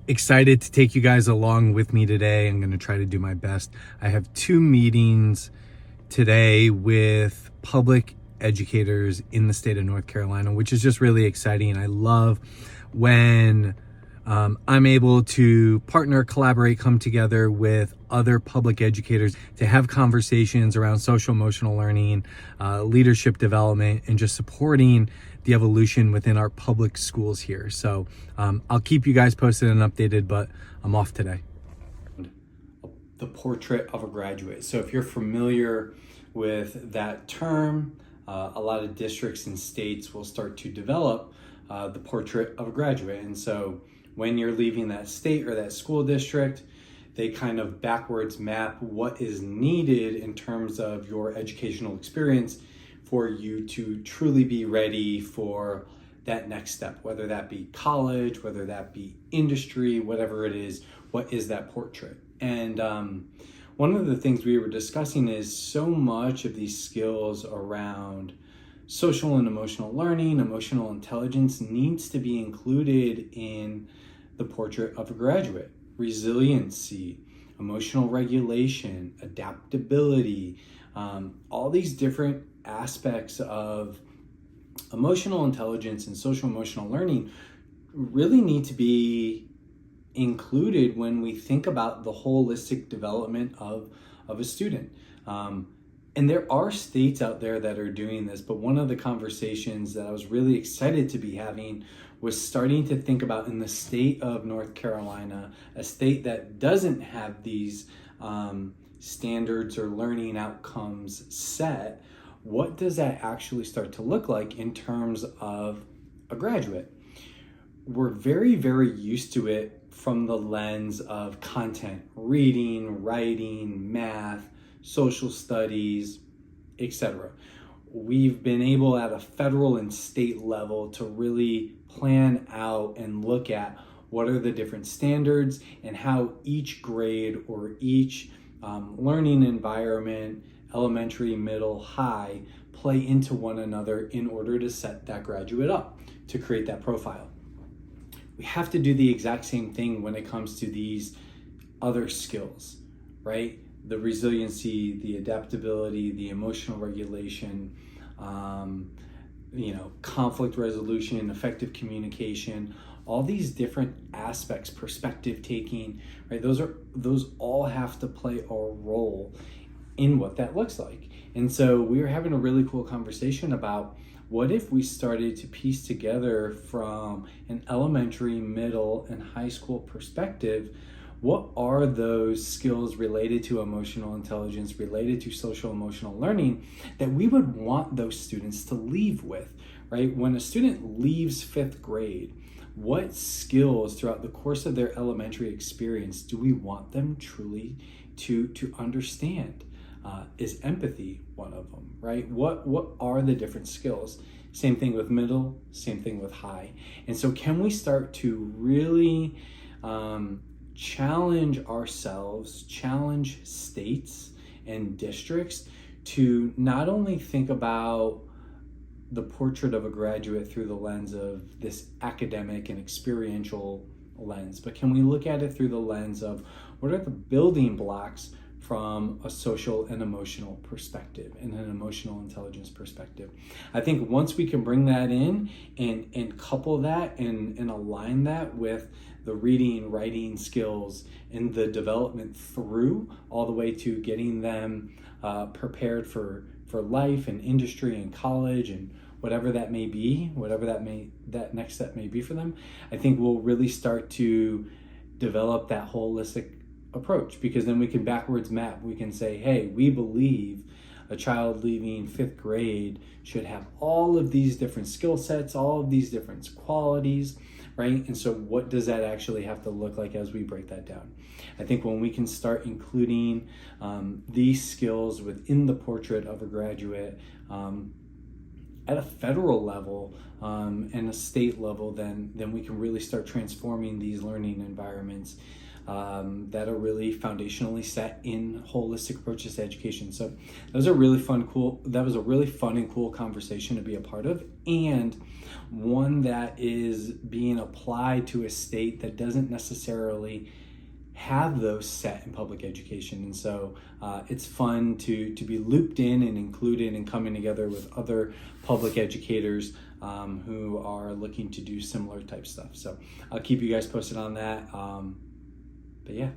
Excited to take you guys along with me today. I'm going to try to do my best. I have 2 meetings today with public educators in the state of North Carolina, which is just really exciting. I love when I'm able to partner, collaborate, come together with other public educators to have conversations around social emotional learning, leadership development, and just supporting the evolution within our public schools here. So I'll keep you guys posted and updated, but I'm off today. The portrait of a graduate. So if you're familiar with that term, a lot of districts and states will start to develop the portrait of a graduate. And so when you're leaving that state or that school district, they kind of backwards map what is needed in terms of your educational experience for you to truly be ready for that next step, whether that be college, whether that be industry, whatever it is. What is that portrait? And one of the things we were discussing is so much of these skills around social and emotional learning, emotional intelligence needs to be included in the portrait of a graduate. Resiliency, emotional regulation, adaptability, all these different aspects of emotional intelligence and social emotional learning really need to be included when we think about the holistic development of a student. And there are states out there that are doing this, but one of the conversations that I was really excited to be having was starting to think about, in the state of North Carolina, a state that doesn't have these standards or learning outcomes set, what does that actually start to look like in terms of a graduate? We're very, very used to it from the lens of content, reading, writing, math, social studies, etc. We've been able at a federal and state level to really plan out and look at what are the different standards and how each grade or each learning environment, elementary, middle, high, play into one another in order to set that graduate up, to create that profile. We have to do the exact same thing when it comes to these other skills, right? The resiliency, the adaptability, the emotional regulation, conflict resolution, effective communication, all these different aspects, perspective taking, right? Those all have to play a role in what that looks like. And so we were having a really cool conversation about, what if we started to piece together from an elementary, middle, and high school perspective, what are those skills related to emotional intelligence, related to social emotional learning, that we would want those students to leave with, right? When a student leaves 5th grade, what skills throughout the course of their elementary experience do we want them truly to understand? Is empathy one of them, right? What are the different skills? Same thing with middle, same thing with high. And so can we start to really challenge ourselves, challenge states and districts to not only think about the portrait of a graduate through the lens of this academic and experiential lens, but can we look at it through the lens of what are the building blocks from a social and emotional perspective and an emotional intelligence perspective? I think once we can bring that in and couple that and align that with the reading, writing skills and the development through all the way to getting them prepared for life and industry and college and whatever that may be, whatever that next step may be for them, I think we'll really start to develop that holistic approach, because then we can backwards map. We can say, hey, we believe a child leaving 5th grade should have all of these different skill sets, all of these different qualities, right? And so what does that actually have to look like as we break that down? I think when we can start including these skills within the portrait of a graduate at a federal level and a state level, then we can really start transforming these learning environments that are really foundationally set in holistic approaches to education. So that was a really fun and cool conversation to be a part of, and one that is being applied to a state that doesn't necessarily have those set in public education. And so it's fun to be looped in and included and coming together with other public educators who are looking to do similar type stuff. So I'll keep you guys posted on that. But yeah.